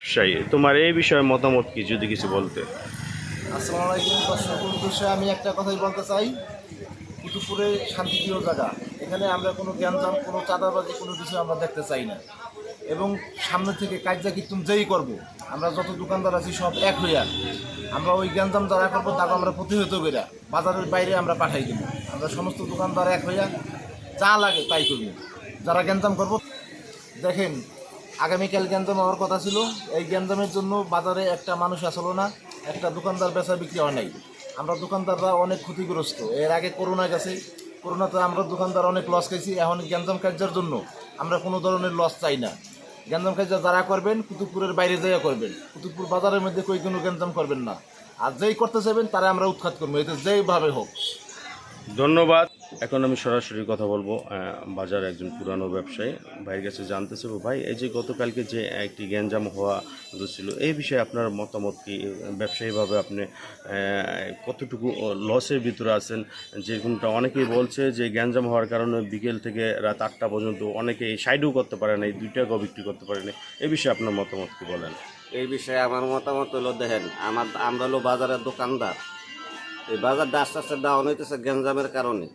ব্যবসায়ী, তোমার এই বিষয়ে মতামত কি, যদি কিছু বলতে? আসসালামু আলাইকুম। দর্শক উদ্দেশ্যে আমি একটা কথাই বলতে চাই, কুতুবপুরে শান্তিপ্রিয় জায়গা। এখানে আমরা কোনো জ্ঞানজাম, কোনো চাঁদাবাজি, কোনো কিছু আমরা দেখতে চাই না। এবং সামনে থেকে কাজা কীর্তন যেই করবো, আমরা যত দোকানদার আছি সব এক হইয়া আমরা ওই জ্ঞানজাম যারা করবো তাকে আমরা প্রতিহত করিয়া বাজারের বাইরে আমরা পাঠাই দেবো। আমরা সমস্ত দোকানদার এক হইয়া যা লাগে তাই করবো। যারা জ্ঞানজাম করবো, দেখেন আগামীকাল গ্যাঞ্জাম হওয়ার কথা ছিল, এই গ্যাঞ্জামের জন্য বাজারে একটা মানুষ আসলো না, একটা দোকানদার বেচা বিক্রি হয় নাই। আমরা দোকানদাররা অনেক ক্ষতিগ্রস্ত। এর আগে করোনা গেছে, করোনাতে আমরা দোকানদার অনেক লস খাইছি। এখন গ্যাঞ্জাম কার্যের জন্য আমরা কোনো ধরনের লস চাই না। গ্যাঞ্জাম কার্য যারা করবেন কুতুবপুরের বাইরে যাইয়া করবেন, কুতুবপুর বাজারের মধ্যে কই কোনো গ্যাঞ্জাম করবেন না। আর যেই করতে চাইবেন তারা আমরা উৎখাত করবো, এতে যেইভাবে হোক। ধন্যবাদ। এখন আমি সরাসরি কথা বলবো বাজার একজন পুরানো ব্যবসায়ী ভাইয়ের কাছে জানতে চাইবো। ভাই, এই যে গতকালকে যে একটি গ্যাঞ্জাম হওয়া ছিল, এই বিষয়ে আপনার মতামত কি? ব্যবসায়ীভাবে আপনি কতটুকু লসের ভিতরে আছেন? যেরকমটা অনেকেই বলছে যে গ্যাঞ্জাম হওয়ার কারণে বিকেল থেকে রাত 8টা পর্যন্ত অনেকে সাইডও করতে পারে না, এই 2 টাকাও বিক্রি করতে পারে না। এই বিষয়ে আপনার মতামত কি বলেন? এই বিষয়ে আমার মতামত হলো, দেখেন আমরা হলো বাজারের দোকানদার। এই বাজারটা আস্তে আস্তে ডাউন হইতেছে গ্যাঞ্জামের কারণে।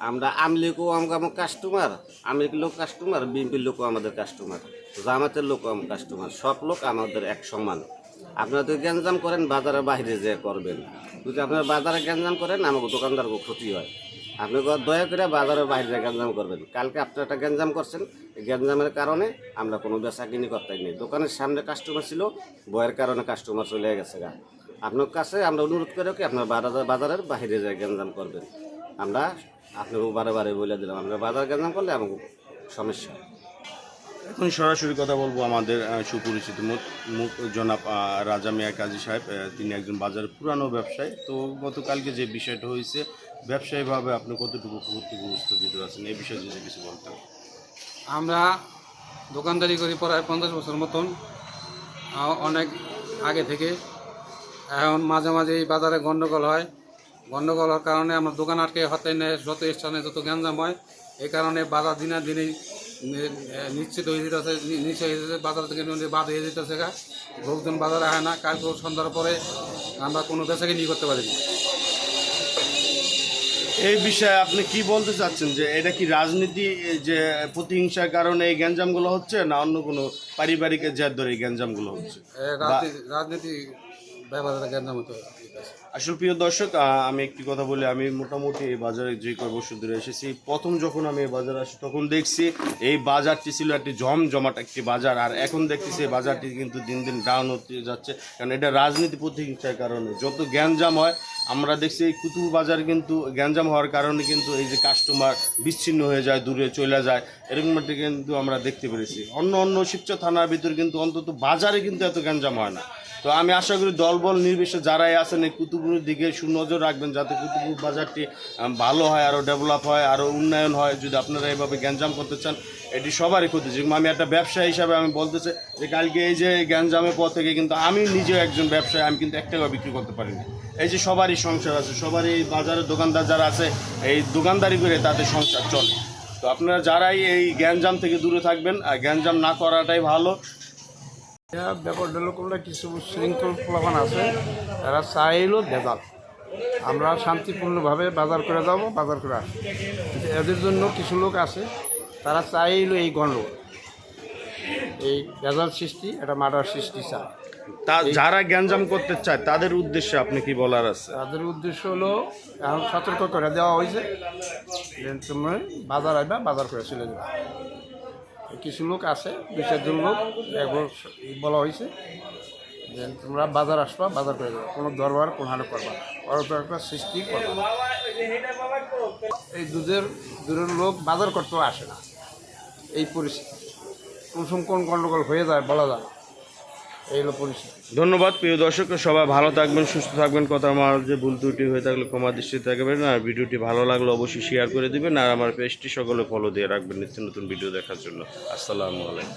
আমরা আমলিগও আমার কাস্টমার, আমেরিকার লোক কাস্টমার, বিএনপির লোকও আমাদের কাস্টমার, জামাতের লোকও আমার কাস্টমার, সব লোক আমাদের এক সমান। আপনারা যদি গ্যাঞ্জাম করেন বাজারের বাইরে যে করবেন, যদি আপনারা বাজারে গ্যাঞ্জাম করেন আমাকে দোকানদারকে ক্ষতি হয়। আপনি দয়া করে বাজারের বাইরে গ্যাঞ্জাম করবেন। কালকে আপনি একটা গ্যাঞ্জাম করছেন, এই গ্যাঞ্জামের কারণে আমরা কোনো বেচা কিনি করতে নেই। দোকানের সামনে কাস্টমার ছিল, ভয়ের কারণে কাস্টমার চলে গেছে গা। আপনার কাছে আমরা অনুরোধ করে কি আপনার বাজারের বাইরে যায় গ্যাঞ্জাম করবেন। আমরা আপনাকে বারে বারে বলে দিলাম, আমরা বাজার গ্যাঞ্জাম করলে আমাকে সমস্যা। এখন সরাসরি কথা বলবো আমাদের সুপরিচিত মুখ জনাব রাজা মিয়া কাজী সাহেব। তিনি একজন বাজারের পুরানো ব্যবসায়ী। তো গতকালকে যে বিষয়টা হয়েছে, ব্যবসায়ীভাবে আপনি কতটুকু ক্ষতিগ্রস্ত ভিতরে আছেন, এই বিষয়ে যদি কিছু বলতেন। আমরা দোকানদারি করি প্রায় 50 বছর মতন, অনেক আগে থেকে। এখন মাঝে মাঝে এই বাজারে গণ্ডগোল হয়। গণ্ডগোল হওয়ার কারণে আমরা দোকান আটকে হতে নেয়, যত স্থানে যত গ্যাঞ্জাম হয়। এই কারণে বাজার দিনে দিনেই নিশ্চিত হয়ে যেতেছে, নিশ্চয় হয়ে যেতেছে, বাজার থেকে বাদ হয়ে যেতেছে গা। লোকজন বাজারে হয় না। কাল সন্ধ্যার পরে আমরা কোনো বেচাকেনি করতে পারি না। এই বিষয়ে আপনি কি বলতে চাচ্ছেন, যে এটা কি রাজনীতি, যে প্রতিহিংসার কারণে এই গ্যাঞ্জামগুলো হচ্ছে, না অন্য কোনো পারিবারিক জের ধরে এই গ্যাঞ্জামগুলো হচ্ছে? রাজনীতি ব্যবহারের গ্যাঞ্জাম হতে হবে। আসল প্রিয় দর্শক, আমি একটি কথা বলি, আমি মোটামুটি এই বাজারে যে কয়েক বছর ধরে এসেছি, প্রথম যখন আমি এই বাজারে আসি তখন দেখছি এই বাজারটি ছিল একটি জমজমাট একটি বাজার। আর এখন দেখতেছি এই বাজারটি কিন্তু দিন দিন ডাউন হতে যাচ্ছে, কারণ এটা রাজনীতি প্রতিহিংসার কারণে যত গ্যাঞ্জাম হয়। আমরা দেখছি এই কুতুব বাজারে কিন্তু গ্যাঞ্জাম হওয়ার কারণে কিন্তু এই যে কাস্টমার বিচ্ছিন্ন হয়ে যায়, দূরে চলে যায়, এরকম একটা কিন্তু আমরা দেখতে পেরেছি। অন্য অন্য শিবচর থানার ভিতরে কিন্তু অন্তত বাজারে কিন্তু এত গ্যাঞ্জাম হয় না। তো আমি আশা করি দলবল নির্বিশেষে যারাই আছেন এই কুতুবপুরের দিকে সুনজর রাখবেন, যাতে কুতুবপুর বাজারটি ভালো হয়, আরও ডেভেলপ হয়, আরও উন্নয়ন হয়। যদি আপনারা এইভাবে গ্যাঞ্জাম করতে চান, এটি সবারই ক্ষতি। যেরকম আমি একটা ব্যবসায়ী হিসাবে আমি বলতে চাই যে কালকে এই যে গ্যাঞ্জামের পর থেকে কিন্তু আমি নিজেও একজন ব্যবসায়ী, আমি কিন্তু 1 টাকা বিক্রি করতে পারিনি। এই যে সবারই সংসার আছে, সবারই এই বাজারের দোকানদার যারা আছে এই দোকানদারি করে তাদের সংসার চলে। তো আপনারা যারাই এই গ্যাঞ্জাম থেকে দূরে থাকবেন, আর গ্যাঞ্জাম না করাটাই ভালো। ব্যাপারটা হলো কোনটা কিছু শৃঙ্খল প্লাবান আছে, এরা চাইলেও ভেজাল। আমরা শান্তিপূর্ণভাবে বাজার করে যাবো, বাজার করে আসবো। এদের জন্য কিছু লোক আছে, তারা চাইলেও এই গণ্ডগোল, এই ভেজাল সৃষ্টি, এটা মার্ডার সৃষ্টি চায়। যারা গ্যাঞ্জাম করতে চায় তাদের উদ্দেশ্যে আপনি কি বলার আছে? তাদের উদ্দেশ্য হলো এখন সতর্ক করে দেওয়া হয়েছে যে তোমরা বাজার আসবা, বাজার করে চলে যাবে। কিছু লোক আছে, 2-4 জন লোক একবার বলা হয়েছে যে তোমরা বাজার আসবা, বাজার করে দেবে, কোনো দরবার কোনো হালে করবা, একটা সৃষ্টি করবা। এই দূরের লোক বাজার করতেও আসে না। এই পরিস্থিতি কোন সময় কোন গণ্ডগোল হয়ে যায় বলা যায় না। এই হলো পরিস্থিতি। ধন্যবাদ প্রিয় দর্শক, সবাই ভালো থাকবেন, সুস্থ থাকবেন। কথা আমার যে ভুল ত্রুটি হয়ে থাকলে ক্ষমা দৃষ্টিতে থাকবেন। আর ভিডিওটি ভালো লাগলে অবশ্যই শেয়ার করে দিবেন, আর আমার পেজটি সকলে ফলো দিয়ে রাখবেন নিত্য নতুন ভিডিও দেখার জন্য। আসসালামু আলাইকুম।